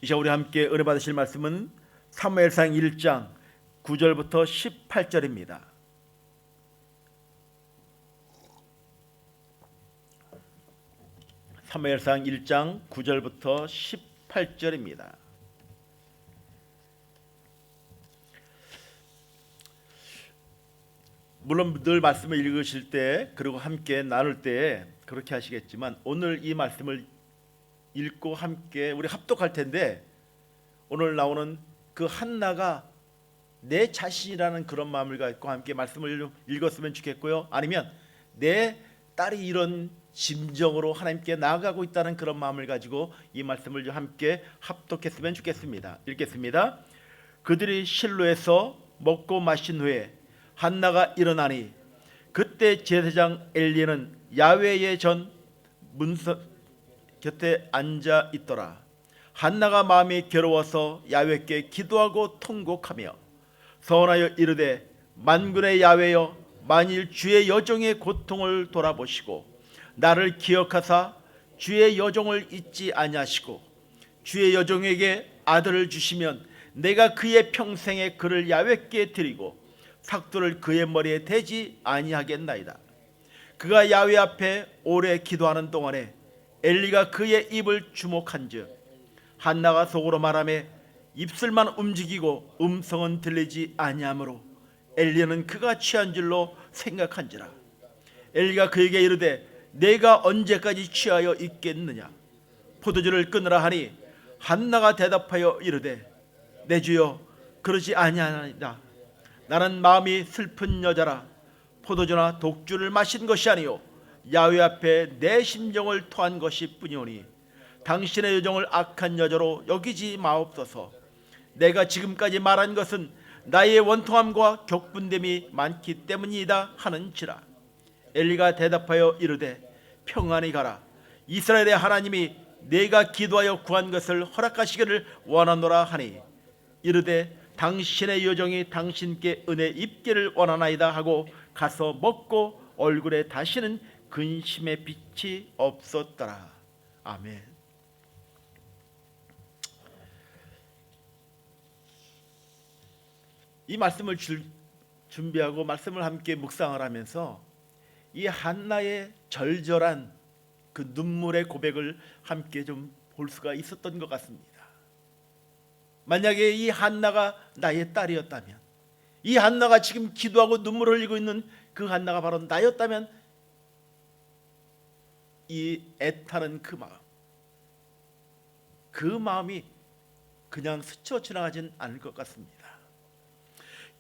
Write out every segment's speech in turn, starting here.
이제 우리 함께 은혜 받으실 말씀은 사무엘상 1장 9절부터 18절입니다. 사무엘상 1장 9절부터 18절입니다. 물론 늘 말씀을 읽으실 때 그리고 함께 나눌 때 그렇게 하시겠지만 오늘 이 말씀을 읽고 함께 우리 합독할 텐데 오늘 나오는 그 한나가 내 자신이라는 그런 마음을 갖고 함께 말씀을 읽었으면 좋겠고요. 아니면 내 딸이 이런 심정으로 하나님께 나아가고 있다는 그런 마음을 가지고 이 말씀을 함께 합독했으면 좋겠습니다. 읽겠습니다. 그들이 실로에서 먹고 마신 후에 한나가 일어나니 그때 제사장 엘리는 야훼의 전 문서 곁에 앉아 있더라. 한나가 마음이 괴로워서 야훼께 기도하고 통곡하며 서원하여 이르되 만군의 야훼여 만일 주의 여종의 고통을 돌아보시고 나를 기억하사 주의 여종을 잊지 아니하시고 주의 여종에게 아들을 주시면 내가 그의 평생에 그를 야훼께 드리고 삭도를 그의 머리에 대지 아니하겠나이다. 그가 야훼 앞에 오래 기도하는 동안에 엘리가 그의 입을 주목한즉 한나가 속으로 말하며 입술만 움직이고 음성은 들리지 아니하므로 엘리는 그가 취한 줄로 생각한지라. 엘리가 그에게 이르되 내가 언제까지 취하여 있겠느냐 포도주를 끊으라 하니 한나가 대답하여 이르되 내 주여 그러지 아니하나이다. 나는 마음이 슬픈 여자라 포도주나 독주를 마신 것이 아니요 야훼 앞에 내 심정을 토한 것이 뿐이오니 당신의 여종을 악한 여자로 여기지 마옵소서. 내가 지금까지 말한 것은 나의 원통함과 격분됨이 많기 때문이다 하는지라. 엘리가 대답하여 이르되 평안히 가라. 이스라엘의 하나님이 내가 기도하여 구한 것을 허락하시기를 원하노라 하니 이르되 당신의 여종이 당신께 은혜 입기를 원하나이다 하고 가서 먹고 얼굴에 다시는 근심의 빛이 없었더라. 아멘. 이 말씀을 준비하고 말씀을 함께 묵상을 하면서 이 한나의 절절한 그 눈물의 고백을 함께 좀 볼 수가 있었던 것 같습니다. 만약에 이 한나가 나의 딸이었다면, 이 한나가 지금 기도하고 눈물을 흘리고 있는 그 한나가 바로 나였다면 이 애타는 그 마음이 그냥 스쳐 지나가진 않을 것 같습니다.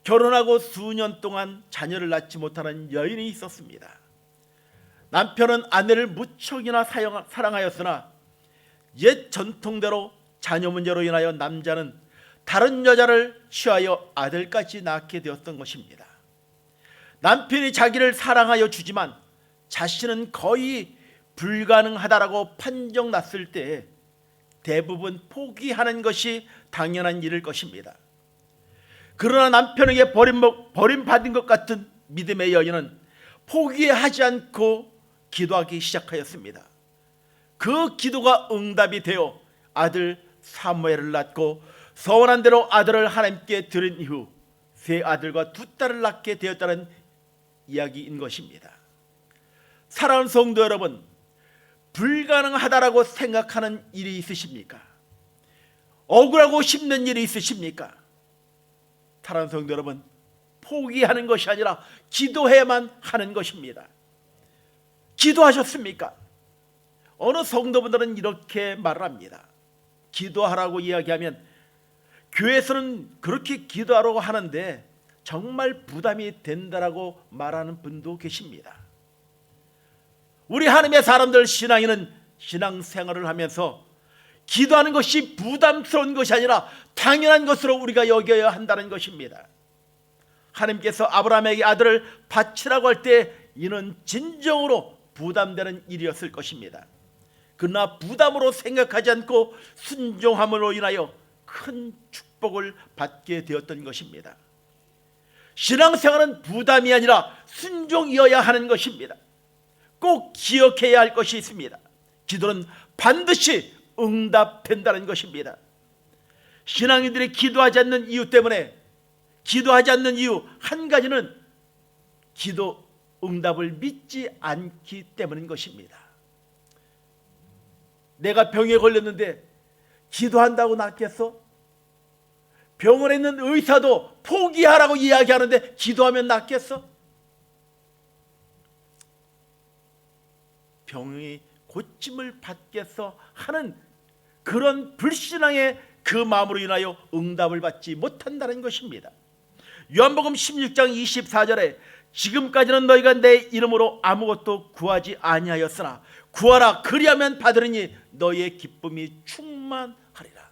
결혼하고 수년 동안 자녀를 낳지 못하는 여인이 있었습니다. 남편은 아내를 무척이나 사랑하였으나 옛 전통대로 자녀 문제로 인하여 남자는 다른 여자를 취하여 아들까지 낳게 되었던 것입니다. 남편이 자기를 사랑하여 주지만 자신은 거의 불가능하다라고 판정났을 때 대부분 포기하는 것이 당연한 일일 것입니다. 그러나 남편에게 버림받은 것 같은 믿음의 여인은 포기하지 않고 기도하기 시작하였습니다. 그 기도가 응답이 되어 아들 사무엘을 낳고 서원한 대로 아들을 하나님께 드린 이후 세 아들과 두 딸을 낳게 되었다는 이야기인 것입니다. 사랑하는 성도 여러분, 불가능하다라고 생각하는 일이 있으십니까? 억울하고 싶는 일이 있으십니까? 사랑하는 성도 여러분, 포기하는 것이 아니라 기도해야만 하는 것입니다. 기도하셨습니까? 어느 성도분들은 이렇게 말을 합니다. 기도하라고 이야기하면 교회에서는 그렇게 기도하라고 하는데 정말 부담이 된다라고 말하는 분도 계십니다. 우리 하나님의 사람들 신앙인은 신앙생활을 하면서 기도하는 것이 부담스러운 것이 아니라 당연한 것으로 우리가 여겨야 한다는 것입니다. 하나님께서 아브라함에게 아들을 바치라고 할 때 이는 진정으로 부담되는 일이었을 것입니다. 그러나 부담으로 생각하지 않고 순종함으로 인하여 큰 축복을 받게 되었던 것입니다. 신앙생활은 부담이 아니라 순종이어야 하는 것입니다. 꼭 기억해야 할 것이 있습니다. 기도는 반드시 응답된다는 것입니다. 신앙인들이 기도하지 않는 이유 때문에, 기도하지 않는 이유 한 가지는 기도 응답을 믿지 않기 때문인 것입니다. 내가 병에 걸렸는데 기도한다고 낫겠어? 병원에 있는 의사도 포기하라고 이야기하는데 기도하면 낫겠어? 병이 고침을 받겠어 하는 그런 불신앙의 그 마음으로 인하여 응답을 받지 못한다는 것입니다. 요한복음 16장 24절에 지금까지는 너희가 내 이름으로 아무것도 구하지 아니하였으나 구하라 그리하면 받으리니 너희의 기쁨이 충만하리라.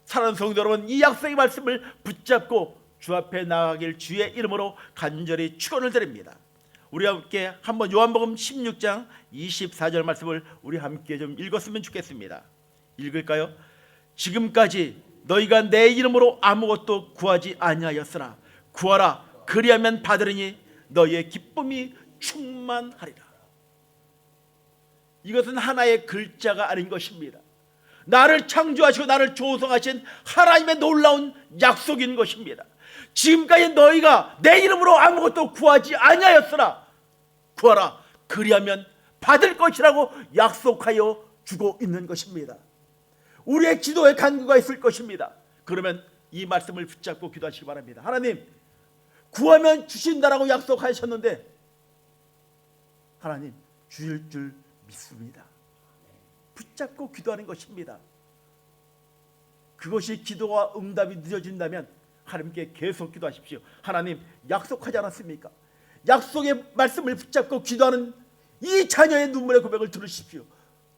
사랑하는 성도 여러분, 이 약속의 말씀을 붙잡고 주 앞에 나아가길 주의 이름으로 간절히 축원을 드립니다. 우리 함께 한번 요한복음 16장 24절 말씀을 우리 함께 좀 읽었으면 좋겠습니다. 읽을까요? 지금까지 너희가 내 이름으로 아무것도 구하지 아니하였으나 구하라 그리하면 받으리니 너희의 기쁨이 충만하리라. 이것은 하나의 글자가 아닌 것입니다. 나를 창조하시고 나를 조성하신 하나님의 놀라운 약속인 것입니다. 지금까지 너희가 내 이름으로 아무것도 구하지 아니하였으나 구하라 그리하면 받을 것이라고 약속하여 주고 있는 것입니다. 우리의 기도에 간구가 있을 것입니다. 그러면 이 말씀을 붙잡고 기도하시기 바랍니다. 하나님, 구하면 주신다라고 약속하셨는데 하나님 주실 줄 믿습니다. 붙잡고 기도하는 것입니다. 그것이 기도와 응답이 늦어진다면 하나님께 계속 기도하십시오. 하나님 약속하지 않았습니까? 약속의 말씀을 붙잡고 기도하는 이 자녀의 눈물의 고백을 들으십시오.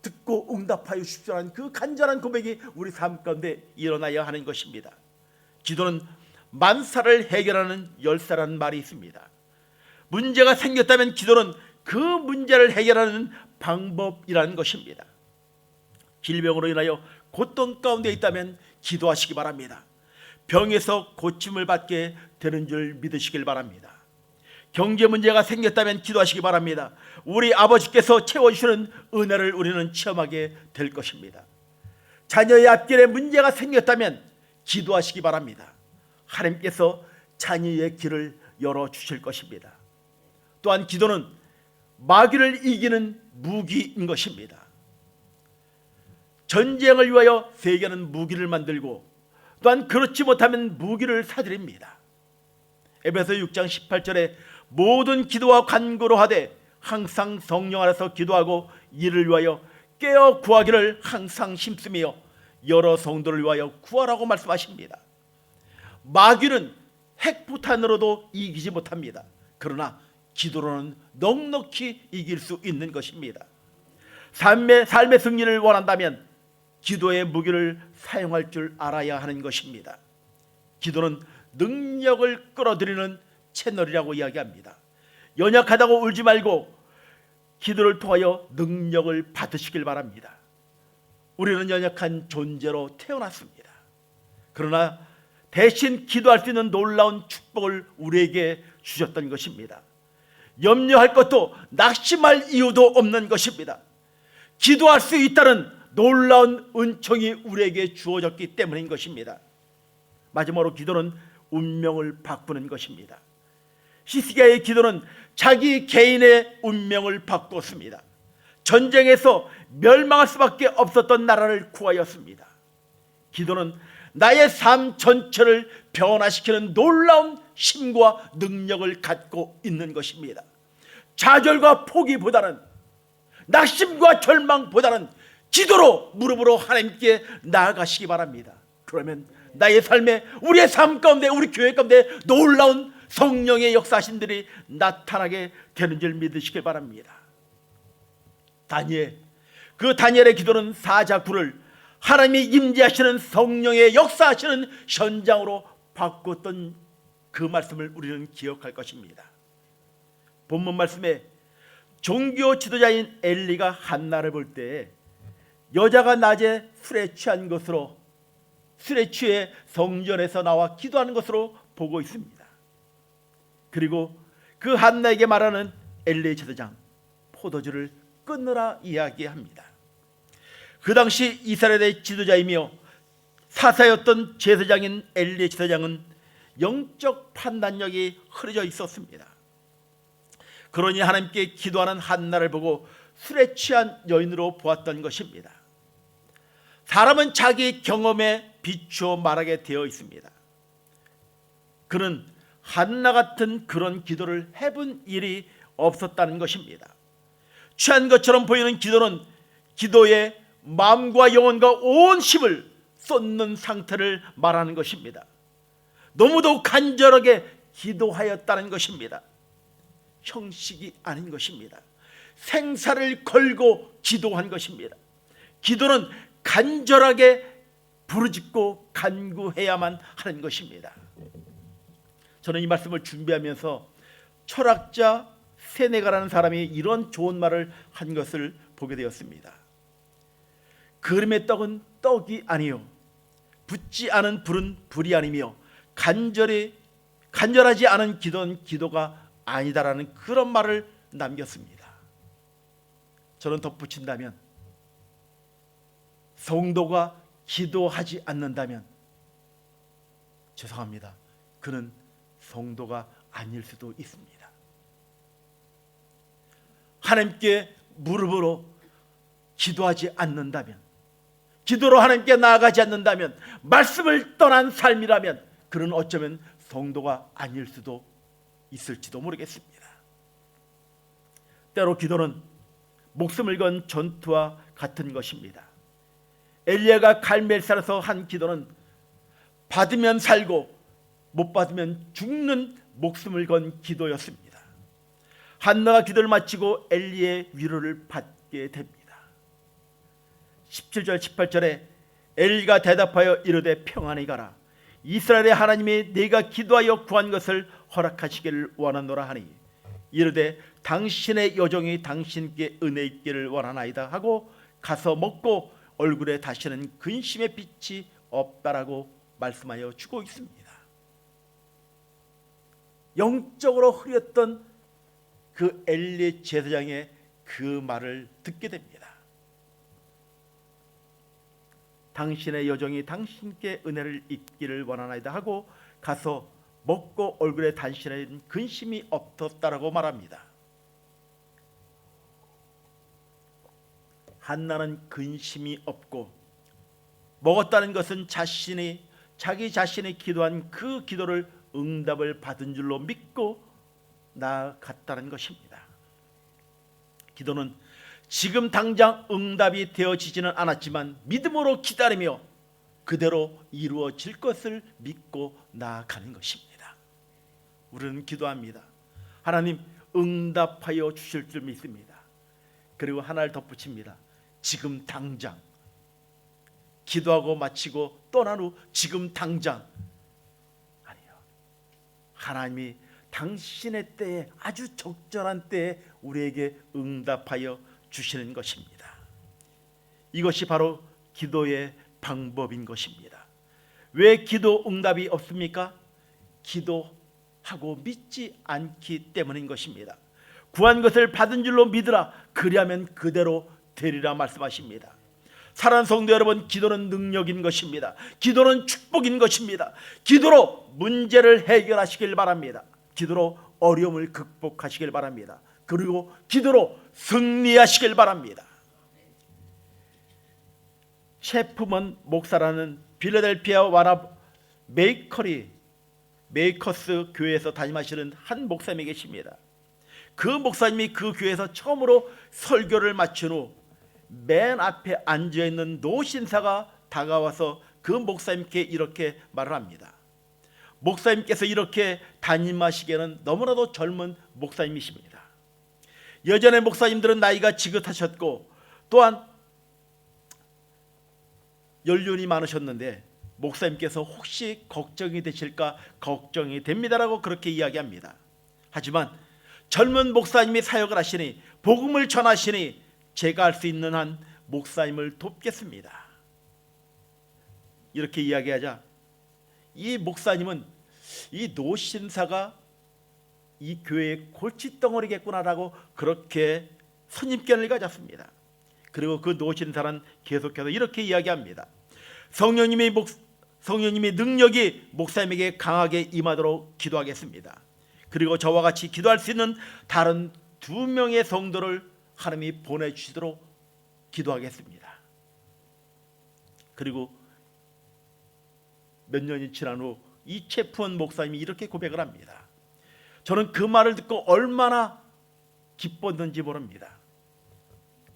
듣고 응답하여 주십시오라는 그 간절한 고백이 우리 삶 가운데 일어나야 하는 것입니다. 기도는 만사를 해결하는 열쇠라는 말이 있습니다. 문제가 생겼다면 기도는 그 문제를 해결하는 방법이라는 것입니다. 질병으로 인하여 고통 가운데 있다면 기도하시기 바랍니다. 병에서 고침을 받게 되는 줄 믿으시길 바랍니다. 경제 문제가 생겼다면 기도하시기 바랍니다. 우리 아버지께서 채워주시는 은혜를 우리는 체험하게 될 것입니다. 자녀의 앞길에 문제가 생겼다면 기도하시기 바랍니다. 하나님께서 자녀의 길을 열어주실 것입니다. 또한 기도는 마귀를 이기는 무기인 것입니다. 전쟁을 위하여 세계는 무기를 만들고 또한 그렇지 못하면 무기를 사들입니다. 에베소 6장 18절에 모든 기도와 간구로 하되 항상 성령 안에서 기도하고 이를 위하여 깨어 구하기를 항상 힘쓰며 여러 성도를 위하여 구하라고 말씀하십니다. 마귀는 핵포탄으로도 이기지 못합니다. 그러나 기도로는 넉넉히 이길 수 있는 것입니다. 삶의 승리를 원한다면 기도의 무기를 사용할 줄 알아야 하는 것입니다. 기도는 능력을 끌어들이는 채널이라고 이야기합니다. 연약하다고 울지 말고 기도를 통하여 능력을 받으시길 바랍니다. 우리는 연약한 존재로 태어났습니다. 그러나 대신 기도할 수 있는 놀라운 축복을 우리에게 주셨던 것입니다. 염려할 것도 낙심할 이유도 없는 것입니다. 기도할 수 있다는 놀라운 은총이 우리에게 주어졌기 때문인 것입니다. 마지막으로 기도는 운명을 바꾸는 것입니다. 히스기야의 기도는 자기 개인의 운명을 바꾸었습니다. 전쟁에서 멸망할 수밖에 없었던 나라를 구하였습니다. 기도는 나의 삶 전체를 변화시키는 놀라운 힘과 능력을 갖고 있는 것입니다. 좌절과 포기보다는, 낙심과 절망보다는 기도로 무릎으로 하나님께 나아가시기 바랍니다. 그러면 나의 삶에, 우리의 삶 가운데, 우리 교회 가운데 놀라운 성령의 역사하신들이 나타나게 되는 줄 믿으시길 바랍니다. 그 다니엘의 기도는 사자굴을 하나님이 임재하시는 성령의 역사하시는 현장으로 바꿨던 그 말씀을 우리는 기억할 것입니다. 본문 말씀에 종교 지도자인 엘리가 한나를 볼 때 여자가 낮에 술에 취한 것으로, 술에 취해 성전에서 나와 기도하는 것으로 보고 있습니다. 그리고 그 한나에게 말하는 엘리 제사장, 포도주를 끊으라 이야기합니다. 그 당시 이스라엘의 지도자이며 사사였던 제사장인 엘리 제사장은 영적 판단력이 흐려져 있었습니다. 그러니 하나님께 기도하는 한나를 보고 술에 취한 여인으로 보았던 것입니다. 사람은 자기 경험에 비추어 말하게 되어 있습니다. 그는 한나 같은 그런 기도를 해본 일이 없었다는 것입니다. 취한 것처럼 보이는 기도는 기도에 마음과 영혼과 온 힘을 쏟는 상태를 말하는 것입니다. 너무도 간절하게 기도하였다는 것입니다. 형식이 아닌 것입니다. 생사를 걸고 기도한 것입니다. 기도는 간절하게 부르짖고 간구해야만 하는 것입니다. 저는 이 말씀을 준비하면서 철학자 세네가라는 사람이 이런 좋은 말을 한 것을 보게 되었습니다. 그름의 떡은 떡이 아니요 붙지 않은 불은 불이 아니며 간절하지 않은 기도는 기도가 아니다라는 그런 말을 남겼습니다. 저는 덧붙인다면 성도가 기도하지 않는다면 죄송합니다. 그는 성도가 아닐 수도 있습니다. 하나님께 무릎으로 기도하지 않는다면, 기도로 하나님께 나아가지 않는다면, 말씀을 떠난 삶이라면 그는 어쩌면 성도가 아닐 수도 있을지도 모르겠습니다. 때로 기도는 목숨을 건 전투와 같은 것입니다. 엘리야가 갈멜산에서 한 기도는 받으면 살고 못 받으면 죽는 목숨을 건 기도였습니다. 한나가 기도를 마치고 엘리의 위로를 받게 됩니다. 17절 18절에 엘리가 대답하여 이르되 평안히 가라. 이스라엘의 하나님이 네가 기도하여 구한 것을 허락하시기를 원하노라 하니 이르되 당신의 여종이 당신께 은혜 있기를 원하나이다 하고 가서 먹고 얼굴에 다시는 근심의 빛이 없다라고 말씀하여 주고 있습니다. 영적으로 흐렸던 그 엘리 제사장의 그 말을 듣게 됩니다. 당신의 여종이 당신께 은혜를 입기를 원하나이다 하고 가서 먹고 얼굴에 당신에는 근심이 없었다라고 말합니다. 한나는 근심이 없고 먹었다는 것은 자기 자신이 기도한 그 기도를 응답을 받은 줄로 믿고 나아갔다는 것입니다. 기도는 지금 당장 응답이 되어지지는 않았지만 믿음으로 기다리며 그대로 이루어질 것을 믿고 나아가는 것입니다. 우리는 기도합니다. 하나님 응답하여 주실 줄 믿습니다. 그리고 하나를 덧붙입니다. 지금 당장 기도하고 마치고 떠난 후 지금 당장 아니요. 하나님이 당신의 때에 아주 적절한 때에 우리에게 응답하여 주시는 것입니다. 이것이 바로 기도의 방법인 것입니다. 왜 기도 응답이 없습니까? 기도하고 믿지 않기 때문인 것입니다. 구한 것을 받은 줄로 믿으라. 그리하면 그대로 되리라 말씀하십니다. 사랑하는 성도 여러분, 기도는 능력인 것입니다. 기도는 축복인 것입니다. 기도로 문제를 해결하시길 바랍니다. 기도로 어려움을 극복하시길 바랍니다. 그리고 기도로 승리하시길 바랍니다. 셰프먼 목사라는 필라델피아 와나 메이커스 교회에서 담임하시는 한 목사님이 계십니다. 그 목사님이 그 교회에서 처음으로 설교를 마친 후 맨 앞에 앉아있는 노신사가 다가와서 그 목사님께 이렇게 말을 합니다. 목사님께서 이렇게 담임하시기에는 너무나도 젊은 목사님이십니다. 예전의 목사님들은 나이가 지긋하셨고 또한 연륜이 많으셨는데 목사님께서 혹시 걱정이 되실까 걱정이 됩니다라고 그렇게 이야기합니다. 하지만 젊은 목사님이 사역을 하시니 복음을 전하시니 제가 할 수 있는 한 목사님을 돕겠습니다. 이렇게 이야기하자 이 목사님은 이 노신사가 이 교회의 골칫덩어리겠구나라고 그렇게 선입견을 가졌습니다. 그리고 그 노신사는 계속해서 이렇게 이야기합니다. 성령님의 능력이 목사님에게 강하게 임하도록 기도하겠습니다. 그리고 저와 같이 기도할 수 있는 다른 2명의 성도를 하나님이 보내주시도록 기도하겠습니다. 그리고 몇 년이 지난 후 이채푸원 목사님이 이렇게 고백을 합니다. 저는 그 말을 듣고 얼마나 기뻤는지 모릅니다.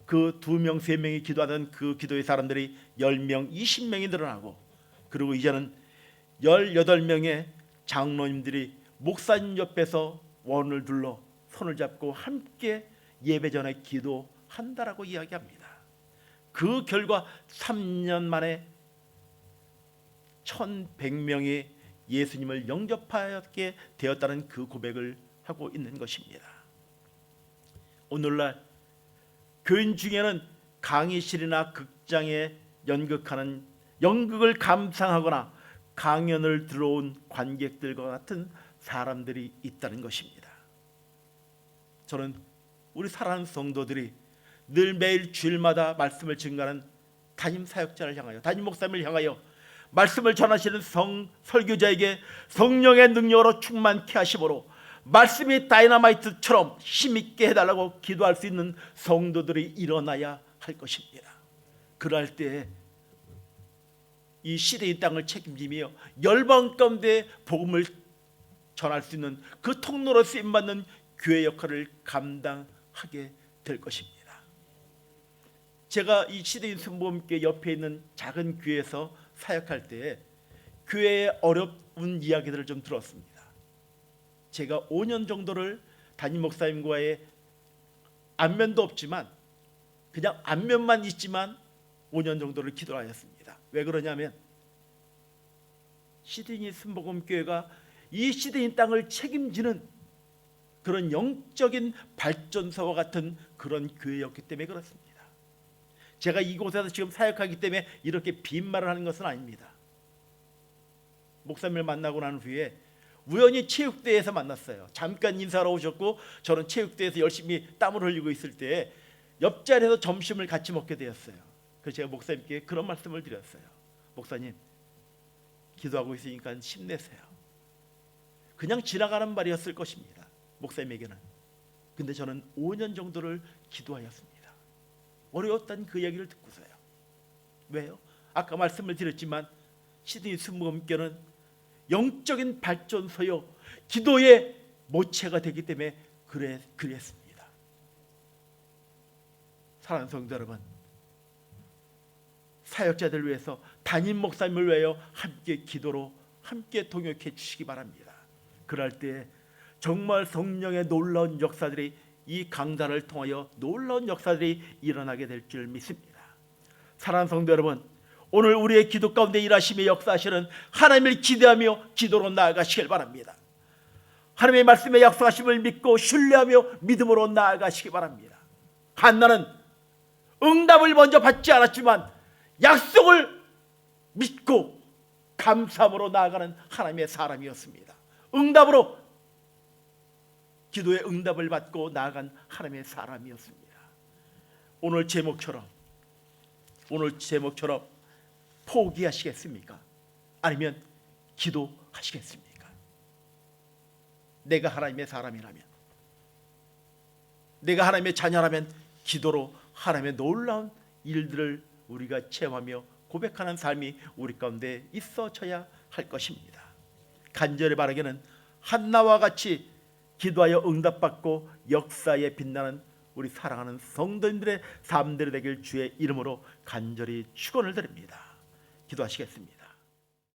그 2명, 3명이 기도하던 그 기도의 사람들이 10명, 20명이 늘어나고, 그리고 이제는 18명의 장로님들이 목사님 옆에서 원을 둘러 손을 잡고 함께 예배 전에 기도한다라고 이야기합니다. 그 결과 3년 만에 1100명이 예수님을 영접하게 되었다는 그 고백을 하고 있는 것입니다. 오늘날 교인 중에는 강의실이나 극장에 연극을 감상하거나 강연을 들어온 관객들과 같은 사람들이 있다는 것입니다. 저는 우리 사랑하는 성도들이 늘 매일 주일마다 말씀을 증거하는 담임 사역자를 향하여, 담임 목사님을 향하여 말씀을 전하시는 설교자에게 성령의 능력으로 충만케 하심으로 말씀이 다이너마이트처럼 힘있게 해달라고 기도할 수 있는 성도들이 일어나야 할 것입니다. 그럴 때 이 시대의 땅을 책임지며 열방 가운데 복음을 전할 수 있는 그 통로로 쓰임받는 교회 역할을 감당하게 될 것입니다. 제가 이 시대인 순복음교회 옆에 있는 작은 교회에서 사역할 때 교회의 어려운 이야기들을 좀 들었습니다. 제가 5년 정도를 담임 목사님과의 안면도 없지만 그냥 안면만 있지만 5년 정도를 기도하였습니다. 왜 그러냐면 시드니 순복음교회가 이 시드니 땅을 책임지는 그런 영적인 발전소와 같은 그런 교회였기 때문에 그렇습니다. 제가 이곳에서 지금 사역하기 때문에 이렇게 빈말을 하는 것은 아닙니다. 목사님을 만나고 난 후에 우연히 체육대회에서 만났어요. 잠깐 인사하러 오셨고 저는 체육대회에서 열심히 땀을 흘리고 있을 때 옆자리에서 점심을 같이 먹게 되었어요. 그래서 제가 목사님께 그런 말씀을 드렸어요. 목사님, 기도하고 있으니까 힘내세요. 그냥 지나가는 말이었을 것입니다, 목사님에게는. 근데 저는 5년 정도를 기도하였습니다. 어려웠다는 그 얘기를 듣고서요. 왜요? 아까 말씀을 드렸지만 시드니 순복음교회는 영적인 발전소요, 기도의 모체가 되기 때문에 그랬습니다. 사랑하는 성도 여러분, 사역자들을 위해서, 담임 목사님을 위하여 함께 기도로 함께 동역해 주시기 바랍니다. 그럴 때 정말 성령의 놀라운 역사들이, 이 강단을 통하여 놀라운 역사들이 일어나게 될 줄 믿습니다. 사랑하는 성도 여러분, 오늘 우리의 기도 가운데 일하시며 역사하시는 하나님을 기대하며 기도로 나아가시길 바랍니다. 하나님의 말씀에 약속하심을 믿고 신뢰하며 믿음으로 나아가시기 바랍니다. 한나는 응답을 먼저 받지 않았지만 약속을 믿고 감사함으로 나아가는 하나님의 사람이었습니다. 응답으로, 기도의 응답을 받고 나아간 하나님의 사람이었습니다. 오늘 제목처럼 포기하시겠습니까? 아니면 기도하시겠습니까? 내가 하나님의 사람이라면, 내가 하나님의 자녀라면 기도로 하나님의 놀라운 일들을 우리가 체험하며 고백하는 삶이 우리 가운데 있어져야 할 것입니다. 간절히 바라기는 한나와 같이 기도하여 응답받고 역사에 빛나는 우리 사랑하는 성도님들의 삶들이 되길 주의 이름으로 간절히 축원을 드립니다. 기도하시겠습니다.